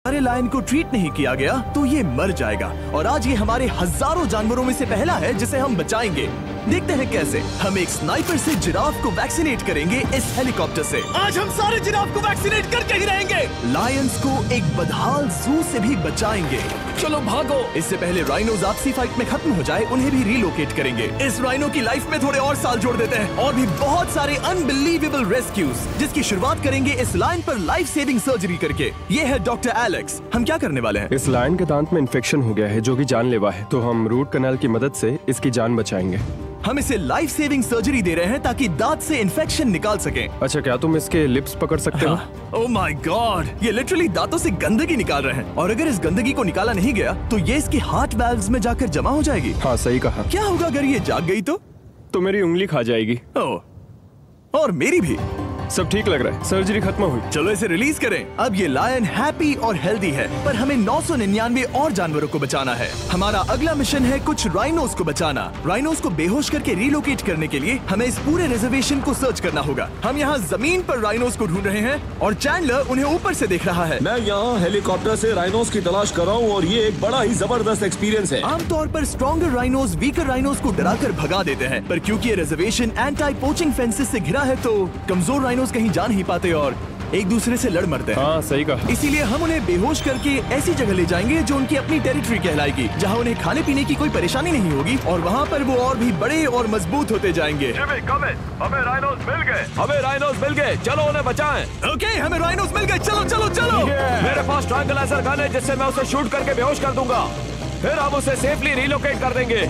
अरे लायन को ट्रीट नहीं किया गया तो ये मर जाएगा, और आज ये हमारे हजारों जानवरों में से पहला है जिसे हम बचाएंगे। देखते हैं कैसे। हम एक स्नाइपर से जिराफ को वैक्सीनेट करेंगे इस हेलीकॉप्टर से। आज हम सारे जिराफ को वैक्सीनेट करके ही रहेंगे। लायंस को एक बदहाल जू से भी बचाएंगे। चलो भागो। इससे पहले राइनोज आपसी फाइट में खत्म हो जाए, उन्हें भी रिलोकेट करेंगे। इस राइनो की लाइफ में थोड़े और साल जोड़ देते हैं, और भी बहुत सारे अनबिलीवेबल रेस्क्यूज, जिसकी शुरुआत करेंगे इस लायन पर लाइफ सेविंग सर्जरी करके। ये है डॉक्टर एलेक्स। हम क्या करने वाले हैं? इस लायन के दांत में इन्फेक्शन हो गया है जो कि जानलेवा है, तो हम रूट कैनाल की मदद से इसकी जान बचाएंगे। हम इसे लाइफ सेविंग सर्जरी दे रहे हैं ताकि दांत से इन्फेक्शन निकाल सकें। अच्छा, क्या तुम इसके लिप्स पकड़ सकते हो? ओह माय गॉड, ये लिटरली दांतों से गंदगी निकाल रहे हैं, और अगर इस गंदगी को निकाला नहीं गया तो ये इसकी हार्ट वाल्व्स में जाकर जमा हो जाएगी। हाँ, सही कहा। क्या होगा अगर ये जाग गई तो मेरी उंगली खा जाएगी। ओह, और मेरी भी। सब ठीक लग रहा है, सर्जरी खत्म हुई। चलो इसे रिलीज करें। अब ये लायन हैप्पी और हेल्दी है, पर हमें 999 और जानवरों को बचाना है। हमारा अगला मिशन है कुछ राइनोस को बचाना। राइनोस को बेहोश करके रिलोकेट करने के लिए हमें इस पूरे रिजर्वेशन को सर्च करना होगा। हम यहाँ जमीन पर राइनोस को ढूंढ रहे हैं और चैंडलर उन्हें ऊपर से देख रहा है। मैं यहाँ हेलीकॉप्टर से राइनोस की तलाश कर रहा हूँ, और ये एक बड़ा ही जबरदस्त एक्सपीरियंस है। आमतौर पर स्ट्रॉन्गर राइनोस वीकर राइनोस को डराकर भगा देते हैं, पर क्योंकि ये रिजर्वेशन एंटी पोचिंग फेंसेस से घिरा है तो कमजोर राइनोस कहीं जा नहीं पाते और एक दूसरे से लड़ मरते हैं। हाँ, सही कहा। इसीलिए हम उन्हें बेहोश करके ऐसी जगह ले जाएंगे जो उनकी अपनी टेरिटरी कहलाएगी, जहाँ उन्हें खाने पीने की कोई परेशानी नहीं होगी, और वहाँ पर वो और भी बड़े और मजबूत होते जाएंगे। हमें राइनोस मिल गए। हमें राइनोस मिल गए, चलो उन्हें बचाएं। ओके, हमें राइनोस मिल गए। चलो चलो चलो। मेरे पास ट्रैंकुलाइजर गन है जिससे मैं उसे शूट करके बेहोश कर दूंगा, फिर हम उसे सेफली रिलोकेट कर देंगे।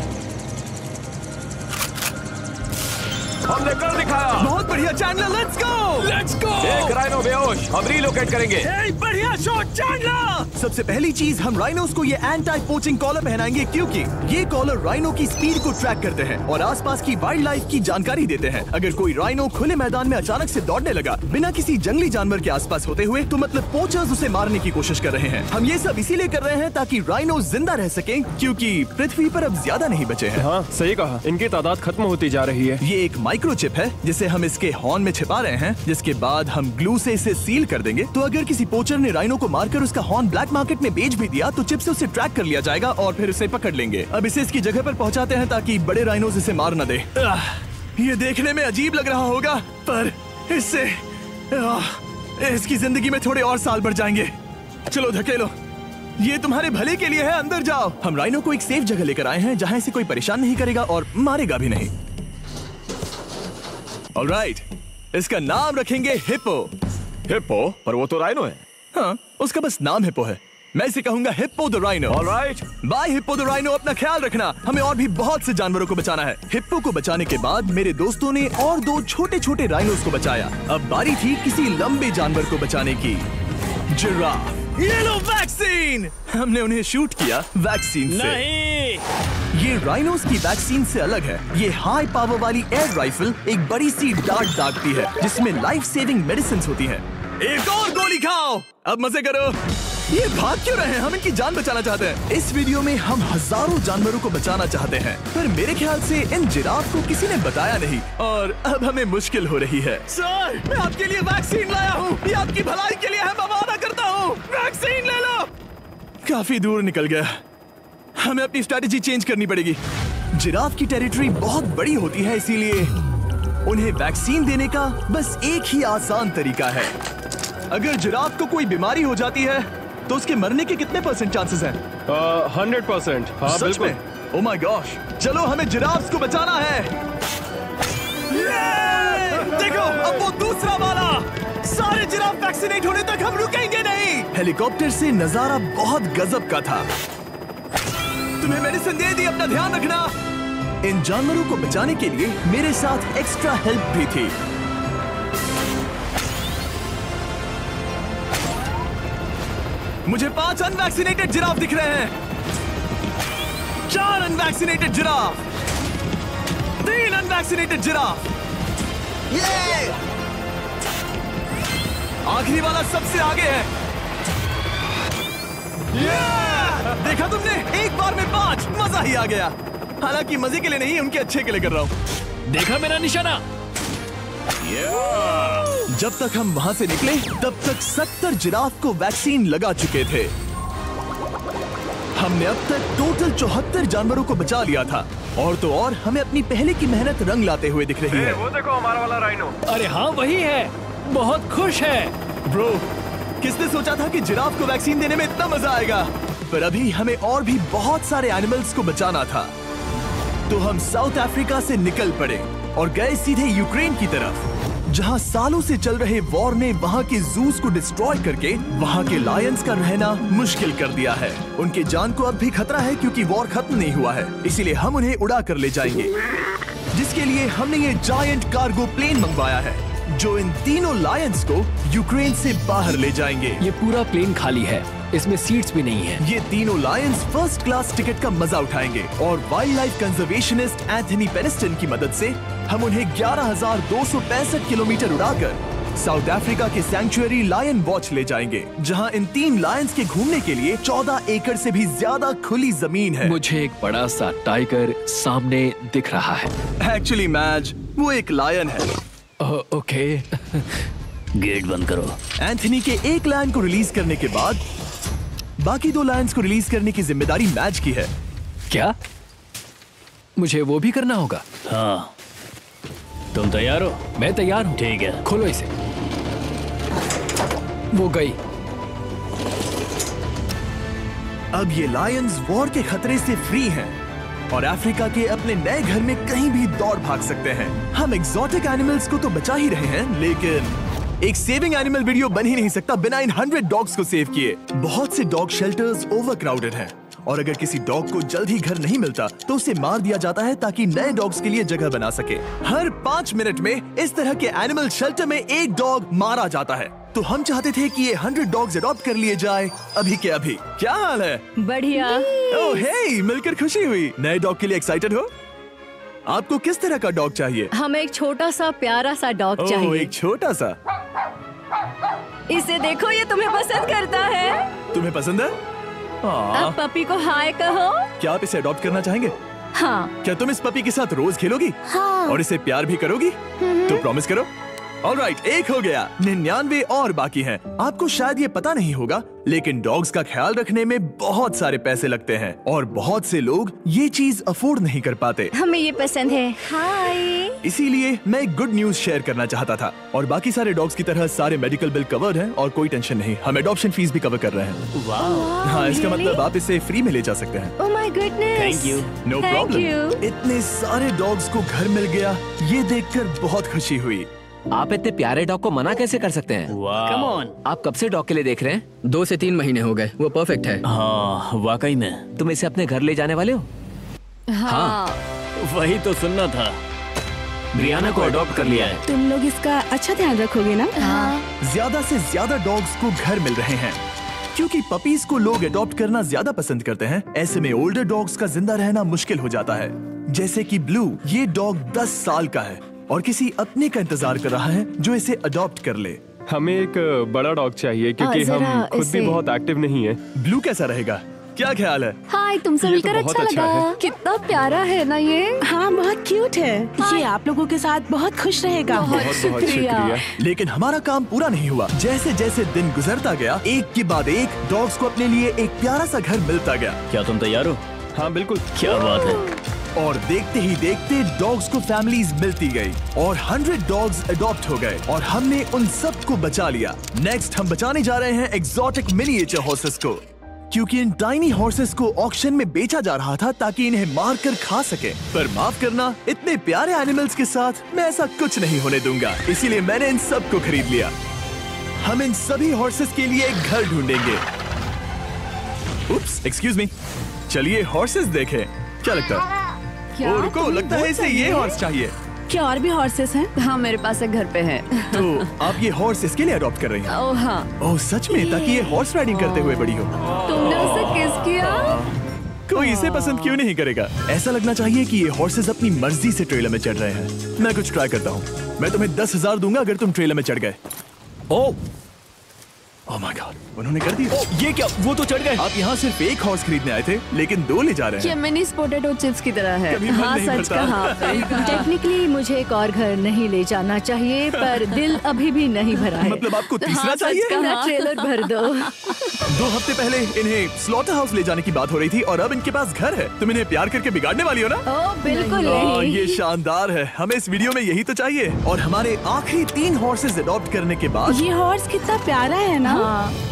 हमने कर दिखाया। बहुत बढ़िया Chandler, let's go. Let's go. एक राइनो बेहोश, हम रिलोकेट करेंगे। बढ़िया शॉट चैंडलर। सबसे पहली चीज, हम राइनोस को ये एंटी पोचिंग कॉलर पहनाएंगे, क्योंकि ये कॉलर राइनो की स्पीड को ट्रैक करते हैं और आसपास की वाइल्ड लाइफ की जानकारी देते हैं। अगर कोई राइनो खुले मैदान में अचानक से दौड़ने लगा बिना किसी जंगली जानवर के आसपास होते हुए, तो मतलब पोचर्स उसे मारने की कोशिश कर रहे हैं। हम ये सब इसीलिए कर रहे हैं ताकि राइनो जिंदा रह सके, क्योंकि पृथ्वी पर अब ज्यादा नहीं बचे हैं। हाँ, सही कहा। इनकी तादाद खत्म होती जा रही है। ये एक माइक्रोचिप है जिसे हम इसके हॉर्न में छिपा रहे हैं, जिसके बाद हम ग्लू से इसे सील कर देंगे। तो अगर किसी पोचर ने राइनो को मारकर उसका हॉर्न ब्लैक मार्केट में बेच भी दिया तो चिप से उसे ट्रैक कर लिया जाएगा और फिर उसे पकड़ लेंगे। अब इसे इसकी जगह पर पहुंचाते हैं ताकि बड़े राइनोस इसे मार न दे। ये देखने में अजीब लग रहा होगा, पर इससे इसकी जिंदगी में थोड़े और साल बढ़ जाएंगे। चलो धकेलो, ये तुम्हारे भले के लिए है, अंदर जाओ। हम राइनो को एक सेफ जगह लेकर आए हैं जहाँ इसे कोई परेशान नहीं करेगा और मारेगा भी नहीं। ऑलराइट, इसका नाम रखेंगे हिप्पो। हिप्पो? पर वो तो राइनो है। हाँ, उसका बस नाम हिप्पो है। मैं इसे कहूंगा Hippo the Rhino. Alright, bye Hippo the Rhino. अपना ख्याल रखना, हमें और भी बहुत से जानवरों को बचाना है। हिप्पो को बचाने के बाद मेरे दोस्तों ने और 2 छोटे छोटे राइनोस को बचाया। अब बारी थी किसी लंबे जानवर को बचाने की। जिराफ। ये लो वैक्सीन। हमने उन्हें शूट किया वैक्सीन से। नहीं, ये राइनोस की वैक्सीन से अलग है। ये हाई पावर वाली एयर राइफल एक बड़ी सी डार्ट दागती है जिसमें लाइफ सेविंग मेडिसिन होती है। एक और गोली खाओ, अब मजे करो। ये भाग क्यों रहे हैं? हम इनकी जान बचाना चाहते हैं। इस वीडियो में हम हजारों जानवरों को बचाना चाहते हैं, पर मेरे ख्याल से इन जिराफ को किसी ने बताया नहीं और अब हमें मुश्किल हो रही है। सर, मैं आपके लिए वैक्सीन लाया हूँ। ये आपकी भलाई के लिए है, मैं वादा करता हूँ। वैक्सीन ले लो। काफी दूर निकल गया, हमें अपनी स्ट्रेटेजी चेंज करनी पड़ेगी। जिराफ की टेरिटरी बहुत बड़ी होती है, इसीलिए उन्हें वैक्सीन देने का बस एक ही आसान तरीका है। अगर जिराफ को कोई बीमारी हो जाती है तो उसके मरने के कितने % चांसेस हैं? 100%। हाँ, सच में? ओह माय गॉश, चलो हमें जिराफ्स को बचाना है। देखो, अब वो दूसरा वाला। सारे जिराफ वैक्सीनेट होने तक हम रुकेंगे नहीं। हेलीकॉप्टर से नजारा बहुत गजब का था। तुम्हें मेडिसिन दे दी, अपना ध्यान रखना। इन जानवरों को बचाने के लिए मेरे साथ एक्स्ट्रा हेल्प भी थी। मुझे 5 अनवैक्सीनेटेड जिराफ दिख रहे हैं। 4 अनवैक्सीनेटेड जिराफ, 3 अनवैक्सीनेटेड जिराफ। ये आखिरी वाला सबसे आगे है। देखा तुमने, एक बार में 5। मजा ही आ गया। हालांकि मजे के लिए नहीं, उनके अच्छे के लिए कर रहा हूँ। देखा मेरा निशाना? जब तक हम वहाँ से निकले तब तक 70 जिराफ को वैक्सीन लगा चुके थे। हमने अब तक टोटल 74 जानवरों को बचा लिया था। और तो और हमें अपनी पहले की मेहनत रंग लाते हुए दिख रही है। वो देखो हमारा वाला राइनो। अरे हाँ वही है, बहुत खुश है। ब्रो, किसने सोचा था कि जिराफ को वैक्सीन देने में इतना मजा आएगा। पर अभी हमें और भी बहुत सारे एनिमल्स को बचाना था। तो हम साउथ अफ्रीका से निकल पड़े और गए सीधे यूक्रेन की तरफ, जहां सालों से चल रहे वॉर ने वहां के जूस को डिस्ट्रॉय करके वहां के लायंस का रहना मुश्किल कर दिया है। उनके जान को अब भी खतरा है क्योंकि वॉर खत्म नहीं हुआ है, इसीलिए हम उन्हें उड़ा कर ले जाएंगे। जिसके लिए हमने ये जायंट कार्गो प्लेन मंगवाया है जो इन तीनों लायंस को यूक्रेन से बाहर ले जाएंगे। ये पूरा प्लेन खाली है, इसमें सीट्स भी नहीं है। ये तीनों लायंस फर्स्ट क्लास टिकट का मजा उठाएंगे और वाइल्ड लाइफ कंजर्वेशनिस्ट एंथनी पेनिस्टन की मदद से हम उन्हें 11,265 किलोमीटर उड़ाकर साउथ अफ्रीका के सैंक्चुअरी लायन वॉच ले जाएंगे, जहां इन 3 लायंस के घूमने के लिए 14 एकड़ से भी ज्यादा खुली जमीन है। मुझे एक बड़ा सा टाइगर सामने दिख रहा है। एक्चुअली मैच, वो एक लायन है। ओके। गेट बंद करो। एंथनी के एक लायन को रिलीज करने के बाद बाकी 2 लायंस को रिलीज करने की जिम्मेदारी मैच की है। क्या मुझे वो भी करना होगा? हाँ, तुम तैयार हो? मैं तैयार हूँ। ठीक है, खोलो इसे। वो गई। अब ये लायंस वॉर के खतरे से फ्री हैं और अफ्रीका के अपने नए घर में कहीं भी दौड़ भाग सकते हैं। हम एग्जॉटिक एनिमल्स को तो बचा ही रहे हैं, लेकिन एक सेविंग एनिमल वीडियो बन ही नहीं सकता बिना इन 100 डॉग्स को सेव किए। बहुत से डॉग शेल्टर्स ओवरक्राउडेड हैं और अगर किसी डॉग को जल्द ही घर नहीं मिलता तो उसे मार दिया जाता है ताकि नए डॉग्स के लिए जगह बना सके। हर 5 मिनट में इस तरह के एनिमल शेल्टर में एक डॉग मारा जाता है। तो हम चाहते थे कि ये 100 डॉग्स अडॉप्ट कर लिए जाए अभी के अभी। क्या हाल है? बढ़िया। ओह हे, मिलकर खुशी हुई। नए डॉग के लिए एक्साइटेड हो? आपको किस तरह का डॉग चाहिए? हमें एक छोटा सा प्यारा सा डॉग ओह, चाहिए। एक छोटा सा। इसे देखो, ये तुम्हें पसंद करता है। तुम्हें पसंद है? अब पपी को हाय कहो। क्या आप इसे अडॉप्ट करना चाहेंगे? हाँ। क्या तुम इस पपी के साथ रोज खेलोगी? हाँ। और इसे प्यार भी करोगी? तो प्रॉमिस करो। ऑलराइट, एक हो गया, 99 और बाकी हैं। आपको शायद ये पता नहीं होगा, लेकिन डॉग्स का ख्याल रखने में बहुत सारे पैसे लगते हैं और बहुत से लोग ये चीज अफोर्ड नहीं कर पाते। हमें ये पसंद है। हाय। इसीलिए मैं एक गुड न्यूज शेयर करना चाहता था। और बाकी सारे डॉग्स की तरह सारे मेडिकल बिल कवर्ड हैं और कोई टेंशन नहीं। हम एडॉप्शन फीस भी कवर कर रहे हैं। हाँ, इसका मतलब आप इसे फ्री में ले जा सकते हैं। Oh my goodness. Thank you. No Thank problem. you. इतने सारे डॉग्स को घर मिल गया, ये देखकर बहुत खुशी हुई। आप इतने प्यारे डॉग को मना कैसे कर सकते हैं? Come on. आप कब से डॉग के लिए देख रहे हैं? 2 से 3 महीने हो गए, वो परफेक्ट है। हाँ, वाकई में। तुम इसे अपने घर ले जाने वाले हो? हाँ। वही तो सुनना था। ब्रियाना को अडॉप्ट कर लिया है। तुम लोग इसका अच्छा ध्यान रखोगे ना? हाँ। ज्यादा से ज्यादा डॉग्स को घर मिल रहे हैं क्योंकि पपीज को लोग अडॉप्ट करना ज्यादा पसंद करते हैं। ऐसे में ओल्डर डॉग्स का जिंदा रहना मुश्किल हो जाता है। जैसे कि ब्लू, ये डॉग 10 साल का है और किसी अपने का इंतजार कर रहा है जो इसे अडॉप्ट कर ले। हमें एक बड़ा डॉग चाहिए क्योंकि जरा हम खुद भी इसे- बहुत एक्टिव नहीं है। ब्लू कैसा रहेगा? क्या ख्याल है? हाय, तुमसे ये तो मिलकर बहुत अच्छा अच्छा लगा। है। कितना प्यारा है ना ये। हाँ, बहुत क्यूट है। ये आप लोगों के साथ बहुत खुश रहेगा। बहुत बहुत शुक्रिया। शुक्रिया। लेकिन हमारा काम पूरा नहीं हुआ। जैसे जैसे दिन गुजरता गया, एक के बाद एक डॉग्स को अपने लिए एक प्यारा सा घर मिलता गया। क्या तुम तैयार हो? हाँ बिल्कुल। क्या बात है। और देखते ही देखते डॉग्स को फैमिलीज मिलती गई और 100 डॉग्स अडॉप्ट हो गए और हमने उन सब को बचा लिया। नेक्स्ट हम बचाने जा रहे हैं एग्जॉटिक मिनिएचर हॉर्सेस को, क्योंकि इन टाइनी हॉर्सेस को ऑक्शन में बेचा जा रहा था ताकि इन्हें मार कर खा सके। पर माफ करना, इतने प्यारे एनिमल्स के साथ मैं ऐसा कुछ नहीं होने दूंगा। इसीलिए मैंने इन सब को खरीद लिया। हम इन सभी हॉर्सेस के लिए एक घर ढूंढेंगे। उप्स, एक्सक्यूज मी। चलिए हॉर्सेस देखें। क्या लगता है? क्या? ओ, रुको, लगता है इसे ये हॉर्स चाहिए। क्या और भी हॉर्सेस हैं? हाँ, मेरे पास एक घर पे है। तो आप ये हॉर्स इसके लिए अडॉप्ट कर रही हैं? ओह हाँ। ओह सच में? ताकि ये हॉर्स राइडिंग करते हुए बड़ी हो। तुमने उसे किस किया? कोई इसे पसंद क्यों नहीं करेगा? ऐसा लगना चाहिए कि ये हॉर्सेस अपनी मर्जी से ट्रेलर में चढ़ रहे हैं। मैं कुछ ट्राई करता हूँ। मैं तुम्हें 10,000 दूंगा अगर तुम ट्रेलर में चढ़ गए। ओ, ओह माय गॉड, उन्होंने कर दिया। ये क्या, वो तो चढ़ गए। आप यहाँ सिर्फ एक हॉर्स खरीदने आए थे, लेकिन 2 ले जा रहे ये हैं। मिनी पोटैटो चिप्स की तरह है। कभी मन हाँ, नहीं सच भरता। कहा आपने। टेक्निकली मुझे एक और घर नहीं ले जाना चाहिए, पर दिल अभी भी नहीं भरा है। मतलब आपको तीसरा हाँ, सच चाहिए? कहा। मेरा ट्रेलर भर दो। 2 हफ्ते पहले इन्हें स्लॉटर हाउस ले जाने की बात हो रही थी और अब इनके पास घर है। तुम इन्हें प्यार करके बिगाड़ने वाली हो ना? ओ बिल्कुल हाँ, नहीं। ये शानदार है। हमें इस वीडियो में यही तो चाहिए। और हमारे आखिरी 3 हॉर्सेस अडॉप्ट करने के बाद ये हॉर्स कितना प्यारा है ना।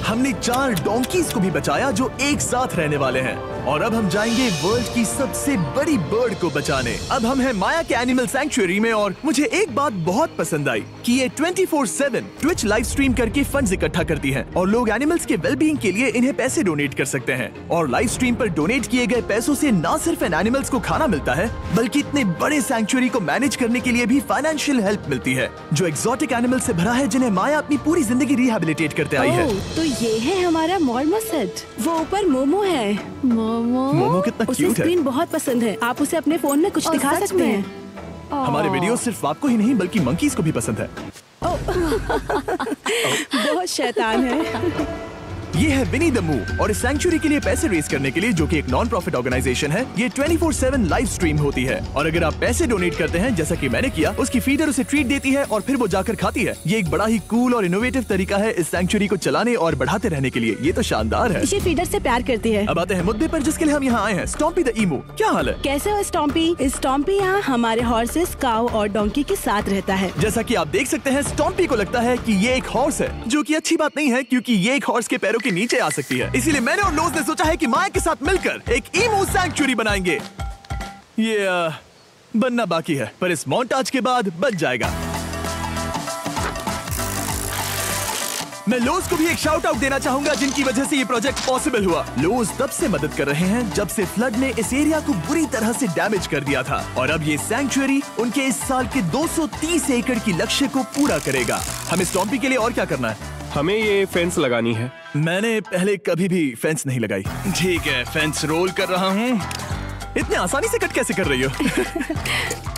हमने 4 डोंकीज को भी बचाया जो एक साथ रहने वाले हैं। और अब हम जाएंगे वर्ल्ड की सबसे बड़ी बर्ड को बचाने। अब हम हैं माया के एनिमल सैंक्चुअरी में और मुझे एक बात बहुत पसंद आई कि ये 24/7 ट्विच लाइव स्ट्रीम करके फंड्स इकट्ठा करती है और लोग एनिमल्स के वेलबींग के लिए इन्हें पैसे डोनेट कर सकते हैं। और लाइव स्ट्रीम पर डोनेट किए गए पैसों से न सिर्फ इन एनिमल्स को खाना मिलता है, बल्कि इतने बड़े सैंक्चुअरी को मैनेज करने के लिए भी फाइनेंशियल हेल्प मिलती है, जो एक्सोटिक एनिमल से भरा है जिन्हें माया अपनी पूरी जिंदगी रिहैबिलिटेट करते आई है। ओह, तो ये है हमारा मॉर्मो सेट। वो ऊपर मोमो है। मोमो कितना उसे क्यूट है। स्क्रीन बहुत पसंद है। आप उसे अपने फोन में कुछ दिखा सच सकते में? हैं। हमारे वीडियो सिर्फ आपको ही नहीं बल्कि मंकीज को भी पसंद है। बहुत शैतान है। ये है विनी द मू और इस सैंक्चुअरी के लिए पैसे रेज करने के लिए, जो कि एक नॉन प्रॉफिट ऑर्गेनाइजेशन है, ये 24/7 लाइव स्ट्रीम होती है। और अगर आप पैसे डोनेट करते हैं जैसा कि मैंने किया, उसकी फीडर उसे ट्रीट देती है और फिर वो जाकर खाती है। ये एक बड़ा ही कूल और इनोवेटिव तरीका है इस सैंक्चुअरी को चलाने और बढ़ाते रहने के लिए। ये तो शानदार है। ये फीडर से प्यार करती है। अब आते हैं मुद्दे पर जिसके लिए हम यहाँ आए हैं, स्टॉम्पी द ईमू। क्या हाल है? कैसे हो स्टॉम्पी? स्टॉम्पी यहाँ हमारे हॉर्सेस, काऊ और डोंकी के साथ रहता है। जैसा कि आप देख सकते हैं, स्टॉम्पी को लगता है कि ये एक हॉर्स है, जो कि अच्छी बात नहीं है क्योंकि ये एक हॉर्स के पैरों के नीचे आ सकती है। इसीलिए मैंने और लोज ने सोचा है कि माया के साथ मिलकर एक ईमू सैंक्चुअरी बनाएंगे। ये बनना बाकी है, पर इस मोंटाज के बाद बन जाएगा। मैं लोज को भी एक शाउट आउट देना चाहूंगा, जिनकी वजह से ये प्रोजेक्ट पॉसिबल हुआ। लोज तब से मदद कर रहे हैं जब से फ्लड ने इस एरिया को बुरी तरह से डैमेज कर दिया था, और अब ये सैंक्चुअरी उनके इस साल के 230 एकड़ की लक्ष्य को पूरा करेगा। हमें स्टॉम्पी के लिए और क्या करना है? हमें ये फेंस लगानी है। मैंने पहले कभी भी फेंस नहीं लगाई। ठीक है, फेंस रोल कर रहा हूँ। इतने आसानी से कट कैसे कर रही हो?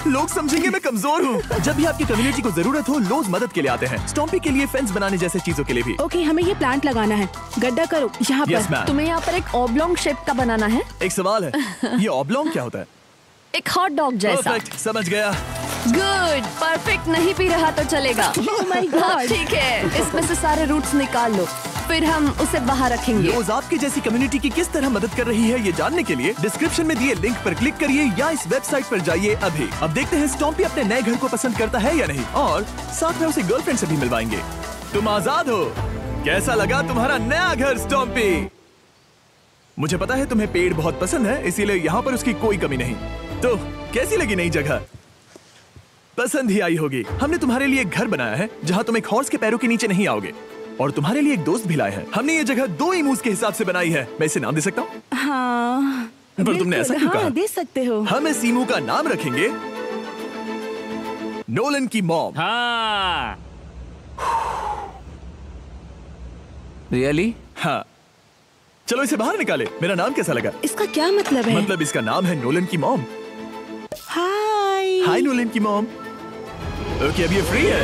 लोग समझेंगे मैं कमजोर हूँ। जब भी आपकी कम्युनिटी को जरूरत हो, लोग मदद के लिए आते हैं। स्टॉम्पी के लिए फेंस बनाने जैसे चीजों के लिए भी। ओके, हमें ये प्लांट लगाना है। गड्ढा करो यहाँ यस पर। मैम। तुम्हें यहाँ पर एक ऑब्लोंग शेप का बनाना है, एक सवाल है, ये ऑब्लोंग क्या होता है? एक हॉट डॉग जैसा। परफेक्ट, समझ गया। गुड, परफेक्ट नहीं पी रहा तो चलेगा। Oh my God. हाँ, ठीक है, इसमें से सारे रूट्स निकाल लो, फिर हम उसे बाहर रखेंगे। लोज आपकी जैसी कम्युनिटी की किस तरह मदद कर रही है, ये जानने के लिए डिस्क्रिप्शन में दिए लिंक पर क्लिक करिए या इस वेबसाइट पर जाइए अभी। अब देखते हैं स्टॉम्पी अपने नए घर को पसंद करता है या नहीं, और साथ में उसे गर्लफ्रेंड से भी मिलवाएंगे। तुम आजाद हो। कैसा लगा तुम्हारा नया घर स्टॉम्पी? मुझे पता है तुम्हें पेड़ बहुत पसंद है, इसीलिए यहाँ पर उसकी कोई कमी नहीं। तो कैसी लगी नई जगह? पसंद ही आई होगी। हमने तुम्हारे लिए एक घर बनाया है जहाँ तुम एक हॉर्स के पैरों के नीचे नहीं आओगे, और तुम्हारे लिए एक दोस्त भी लाए हैं। हमने ये जगह 2 ईमूस के हिसाब से बनाई है। मैं इसे नाम दे सकता हूँ? हाँ, पर तुमने ऐसा क्यों हाँ, कहा? दे सकते हो। हम इस ईमू का नाम रखेंगे नोलन की मॉम। हाँ। रियली? हाँ, चलो इसे बाहर निकाले। मेरा नाम कैसा लगा? इसका क्या मतलब है? मतलब इसका नाम है नोलन की मॉम। हाय। हाय नोलन की मॉम। ओके, अब ये फ्री है।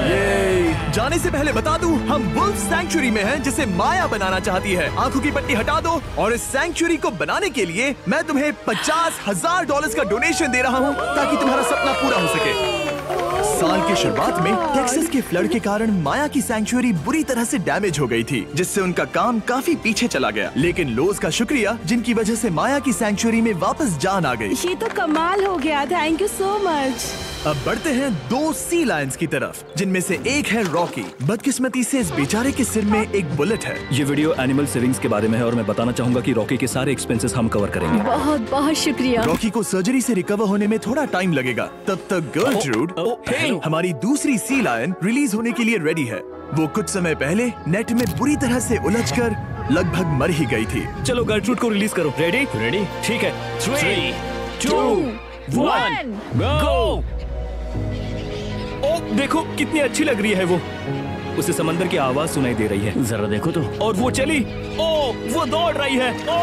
ये जाने से पहले बता दूं, हम वुल्फ सैंक्चुअरी में हैं, जिसे माया बनाना चाहती है। आंखों की पट्टी हटा दो, और इस सैंक्चुअरी को बनाने के लिए मैं तुम्हें $50,000 का डोनेशन दे रहा हूं, ताकि तुम्हारा सपना पूरा हो सके। साल की शुरुआत में टेक्सास के फ्लड के कारण माया की सैंक्चुअरी बुरी तरह से डैमेज हो गई थी, जिससे उनका काम काफी पीछे चला गया। लेकिन लोज का शुक्रिया, जिनकी वजह से माया की सैंक्चुअरी में वापस जान आ गई। ये तो कमाल हो गया। Thank you so much. अब बढ़ते हैं 2 सी लायंस की तरफ, जिनमें से एक है रॉकी। बदकिस्मती से इस बेचारे के सिर में एक बुलेट है। ये वीडियो एनिमल सेविंग्स के बारे में है और मैं बताना चाहूंगा कि रॉकी के सारे एक्सपेंसेस हम कवर करेंगे। बहुत बहुत शुक्रिया। रॉकी को सर्जरी से रिकवर होने में थोड़ा टाइम लगेगा। तब तक गर्लट्रूड, हमारी दूसरी सी लायन, रिलीज होने के लिए रेडी है। वो कुछ समय पहले नेट में बुरी तरह से उलझकर लगभग मर ही गई थी। चलो गर्लट्रूड को रिलीज करो। रेडी? रेडी? ठीक है। 3, 2, 1, गो! ओ, देखो कितनी अच्छी लग रही है वो। उसे समंदर की आवाज सुनाई दे रही है। जरा देखो तो। और वो चली। ओ, वो दौड़ रही है। ओ,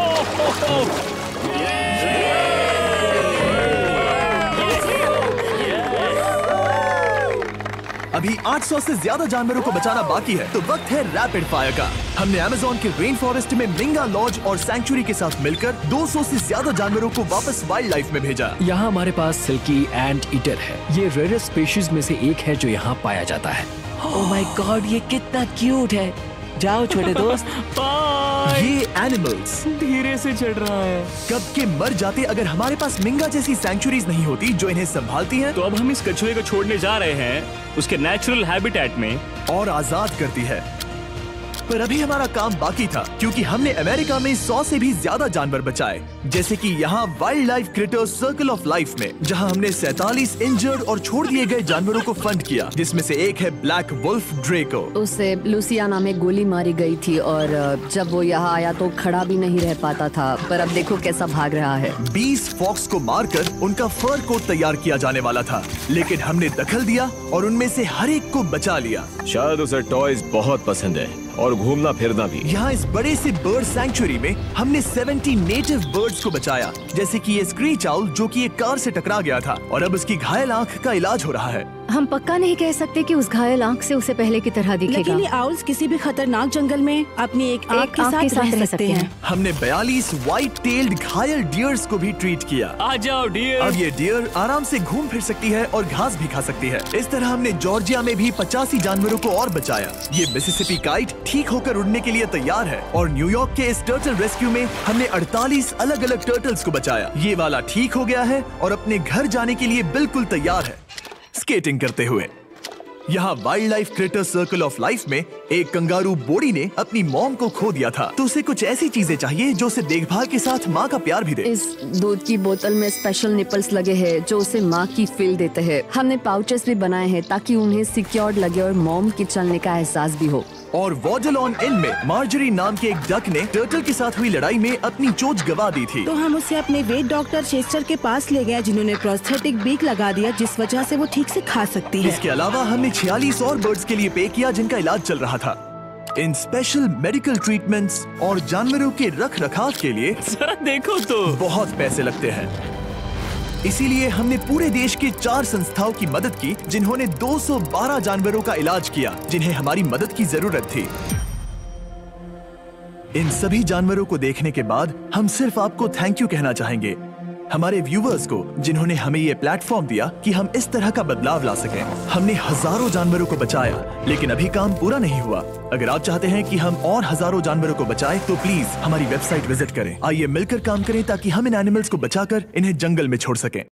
अब अभी 800 से ज्यादा जानवरों को बचाना बाकी है, तो वक्त है रैपिड फायर का। हमने अमेज़न के रेन फॉरेस्ट में मिंगा लॉज और सैंक्चुरी के साथ मिलकर 200 से ज्यादा जानवरों को वापस वाइल्ड लाइफ में भेजा। यहाँ हमारे पास सिल्की एंट ईटर है। ये रेयरेस्ट स्पीशीज में से एक है जो यहाँ पाया जाता है। ओह माय गॉड, ये कितना क्यूट है। जाओ छोटे दोस्त। ये एनिमल्स धीरे से चढ़ रहा है। कब के मर जाते अगर हमारे पास मिंगा जैसी सैंक्चुरीज नहीं होती जो इन्हें संभालती हैं तो अब हम इस कछुए को छोड़ने जा रहे हैं उसके नेचुरल हैबिटेट में और आजाद करती है। पर अभी हमारा काम बाकी था, क्योंकि हमने अमेरिका में 100 से भी ज्यादा जानवर बचाए, जैसे कि यहाँ wild life creators circle of life में, जहाँ हमने 47 इंजर्ड और छोड़ दिए गए जानवरों को फंड किया, जिसमें से एक है ब्लैक वुल्फ ड्रेको। उसे लुसियाना में गोली मारी गई थी और जब वो यहाँ आया तो खड़ा भी नहीं रह पाता था, पर अब देखो कैसा भाग रहा है। 20 फॉक्स को मारकर उनका फर कोट तैयार किया जाने वाला था, लेकिन हमने दखल दिया और उनमें से हर एक को बचा लिया। शायद उसे टॉयज बहुत पसंद है और घूमना फिरना भी। यहाँ इस बड़े से बर्ड सैंक्चुरी में हमने 70 नेटिव बर्ड्स को बचाया, जैसे कि ये स्क्रीच आउल जो कि एक कार से टकरा गया था और अब उसकी घायल आंख का इलाज हो रहा है। हम पक्का नहीं कह सकते कि उस घायल आंख से उसे पहले की तरह दिखेगा। लेकिन ये आउल्स किसी भी खतरनाक जंगल में अपनी एक आंख के साथ रह सकते हैं। हमने 42 व्हाइट टेल्ड घायल डियर्स को भी ट्रीट किया। आ जाओ डियर। अब ये डियर आराम से घूम फिर सकती है और घास भी खा सकती है। इस तरह हमने जॉर्जिया में भी 85 जानवरों को और बचाया। ये मिसिसिपी काइट ठीक होकर उड़ने के लिए तैयार है और न्यूयॉर्क के इस टर्टल रेस्क्यू में हमने 48 अलग अलग टर्टल्स को बचाया। ये वाला ठीक हो गया है और अपने घर जाने के लिए बिल्कुल तैयार है स्केटिंग करते हुए। यहाँ wild life creator circle of life में एक कंगारू बोडी ने अपनी मॉम को खो दिया था, तो उसे कुछ ऐसी चीजें चाहिए जो उसे देखभाल के साथ माँ का प्यार भी दे। इस दूध की बोतल में स्पेशल निपल्स लगे हैं जो उसे माँ की फील देते हैं। हमने पाउचेस भी बनाए हैं ताकि उन्हें सिक्योर्ड लगे और मॉम के चलने का एहसास भी हो। और वॉडलॉन इन में मार्जरी नाम के एक डक ने टर्टल के साथ हुई लड़ाई में अपनी चोंच गवा दी थी, तो हम उसे अपने वेट डॉक्टर चेस्टर के पास ले गए, जिन्होंने प्रोस्थेटिक बीक लगा दिया जिस वजह से वो ठीक से खा सकती है। इसके अलावा हमने 46 और बर्ड्स के लिए पे किया जिनका इलाज चल रहा था। इन स्पेशल मेडिकल ट्रीटमेंट्स और जानवरों के रख रखाव के लिए जरा देखो तो बहुत पैसे लगते हैं। इसीलिए हमने पूरे देश के 4 संस्थाओं की मदद की जिन्होंने 212 जानवरों का इलाज किया जिन्हें हमारी मदद की जरूरत थी। इन सभी जानवरों को देखने के बाद हम सिर्फ आपको थैंक यू कहना चाहेंगे, हमारे व्यूवर्स को जिन्होंने हमें ये प्लेटफॉर्म दिया कि हम इस तरह का बदलाव ला सकें। हमने हजारों जानवरों को बचाया, लेकिन अभी काम पूरा नहीं हुआ। अगर आप चाहते हैं कि हम और हजारों जानवरों को बचाएं, तो प्लीज हमारी वेबसाइट विजिट करें। आइए मिलकर काम करें ताकि हम इन एनिमल्स को बचाकर इन्हें जंगल में छोड़ सकें।